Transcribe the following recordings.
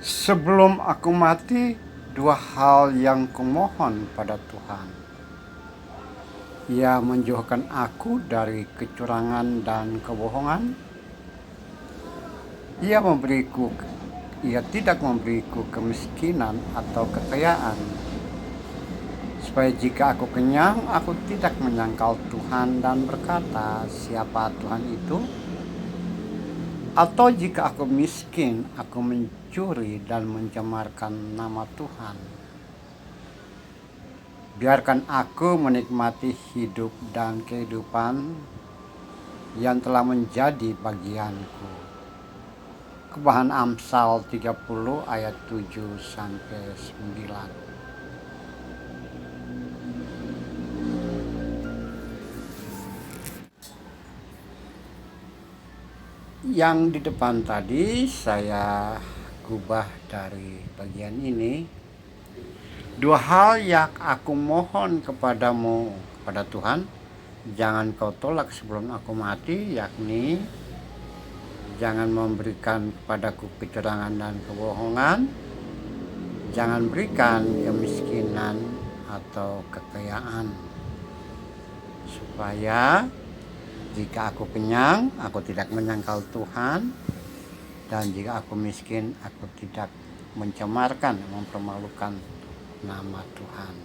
Sebelum aku mati, dua hal yang kumohon pada Tuhan. Ia menjauhkan aku dari kecurangan dan kebohongan. Ia tidak memberiku kemiskinan atau kekayaan, supaya jika aku kenyang, aku tidak menyangkal Tuhan dan berkata, siapa Tuhan itu? Atau jika aku miskin, aku mencuri dan mencemarkan nama Tuhan. Biarkan aku menikmati hidup dan kehidupan yang telah menjadi bagianku. Kebahan Amsal 30 ayat 7-9. Yang di depan tadi saya gubah dari bagian ini. Dua hal yang aku mohon kepadamu, kepada Tuhan, jangan kau tolak sebelum aku mati, yakni jangan memberikan kepadaku kecurangan dan kebohongan, jangan berikan kemiskinan atau kekayaan, supaya jika aku kenyang, aku tidak menyangkal Tuhan, dan jika aku miskin, aku tidak mencemarkan, mempermalukan nama Tuhan.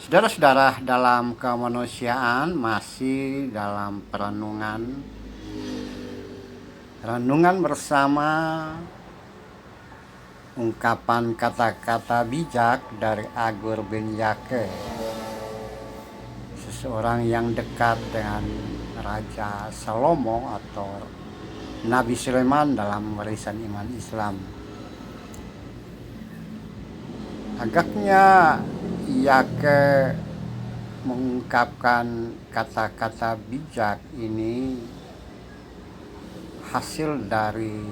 Saudara-saudara, dalam kemanusiaan masih dalam renungan bersama ungkapan kata-kata bijak dari Agur bin Yake, seseorang yang dekat dengan Raja Salomo atau Nabi Sulaiman dalam warisan iman Islam. Agaknya Yake mengungkapkan kata-kata bijak ini hasil dari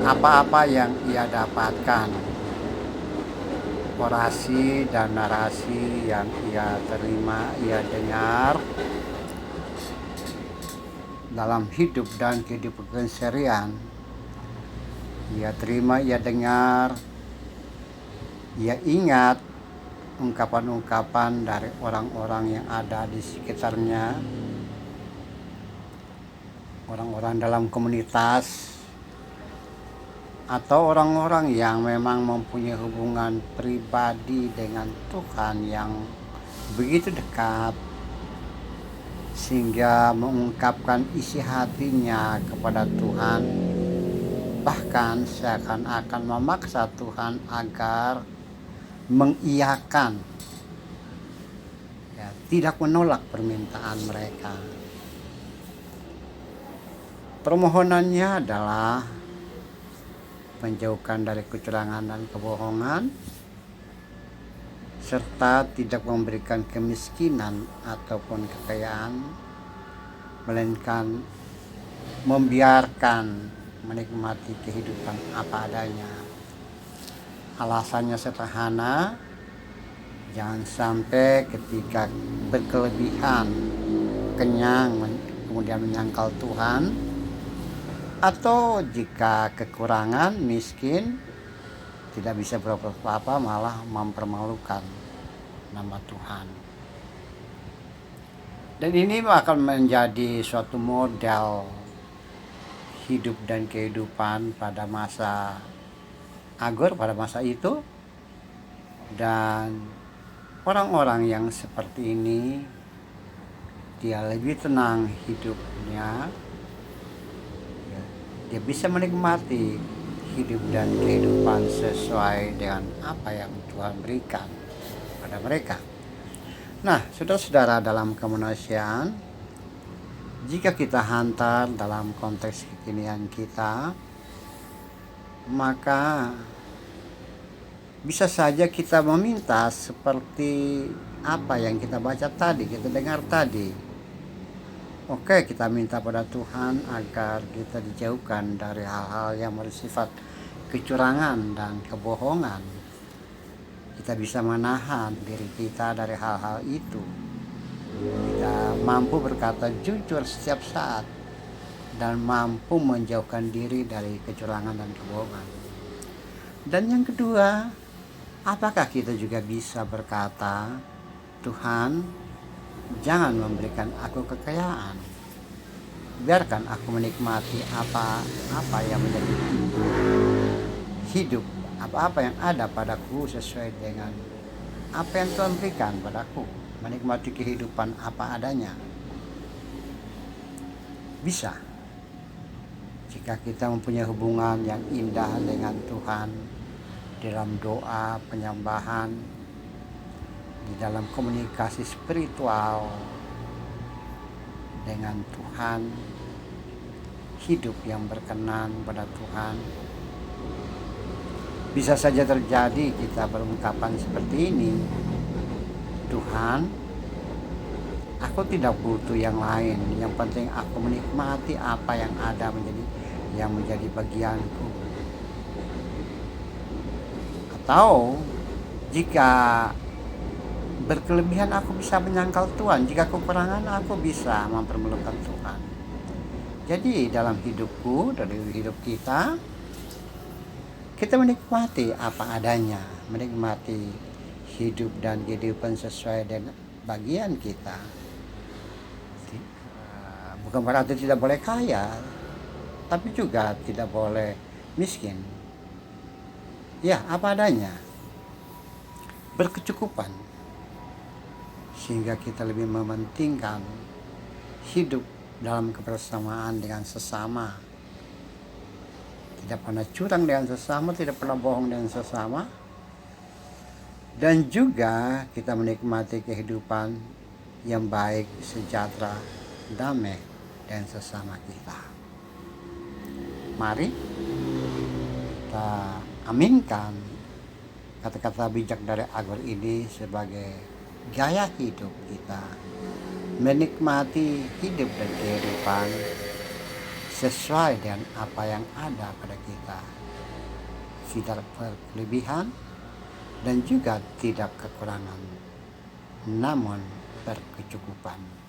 apa-apa yang ia dapatkan, orasi dan narasi yang ia terima, ia dengar dalam hidup dan kehidupan keseharian. Ia terima, ia dengar, ia ingat ungkapan-ungkapan dari orang-orang yang ada di sekitarnya, orang-orang dalam komunitas, atau orang-orang yang memang mempunyai hubungan pribadi dengan Tuhan yang begitu dekat, sehingga mengungkapkan isi hatinya kepada Tuhan, bahkan seakan-akan memaksa Tuhan agar mengiyakan, tidak menolak permintaan mereka. Permohonannya adalah menjauhkan dari kecurangan dan kebohongan, serta tidak memberikan kemiskinan ataupun kekayaan, melainkan membiarkan menikmati kehidupan apa adanya. Alasannya sederhana, jangan sampai ketika berkelebihan, kenyang, kemudian menyangkal Tuhan, atau jika kekurangan, miskin, tidak bisa berbuat apa-apa, malah mempermalukan nama Tuhan. Dan ini akan menjadi suatu model hidup dan kehidupan pada masa Agur, pada masa itu. Dan orang-orang yang seperti ini, dia lebih tenang hidupnya, dia bisa menikmati hidup dan kehidupan sesuai dengan apa yang Tuhan berikan pada mereka. Nah, saudara-saudara, dalam kemanusiaan, jika kita hantar dalam konteks kekinian kita, maka bisa saja kita meminta seperti apa yang kita baca tadi, kita dengar tadi. Oke, kita minta pada Tuhan agar kita dijauhkan dari hal-hal yang bersifat kecurangan dan kebohongan. Kita bisa menahan diri kita dari hal-hal itu. Kita mampu berkata jujur setiap saat dan mampu menjauhkan diri dari kecurangan dan kebohongan. Dan yang kedua, apakah kita juga bisa berkata, Tuhan, jangan memberikan aku kekayaan, biarkan aku menikmati apa yang menjadi hidup, apa yang ada padaku sesuai dengan apa yang Tuhan berikan padaku, menikmati kehidupan apa adanya. Bisa jika kita mempunyai hubungan yang indah dengan Tuhan, dalam doa, penyembahan, di dalam komunikasi spiritual dengan Tuhan, hidup yang berkenan pada Tuhan. Bisa saja terjadi kita berungkapan seperti ini, Tuhan, aku tidak butuh yang lain, yang penting aku menikmati apa yang ada menjadi bagianku. Atau jika berkelebihan aku bisa menyangkal Tuhan, jika kekurangan aku bisa mempermalukan Tuhan. Jadi dalam hidupku, dari hidup kita menikmati apa adanya, menikmati hidup dan kehidupan sesuai dengan bagian kita. Bukan berarti tidak boleh kaya, tapi juga tidak boleh miskin. Ya, apa adanya, berkecukupan, sehingga kita lebih mementingkan hidup dalam kebersamaan dengan sesama, tidak pernah curang dengan sesama, tidak pernah bohong dengan sesama, dan juga kita menikmati kehidupan yang baik, sejahtera, damai dengan sesama kita. Mari kita aminkan kata-kata bijak dari Agor ini sebagai gaya hidup kita, menikmati hidup dan kehidupan sesuai dengan apa yang ada pada kita, tidak berlebihan dan juga tidak kekurangan, namun berkecukupan.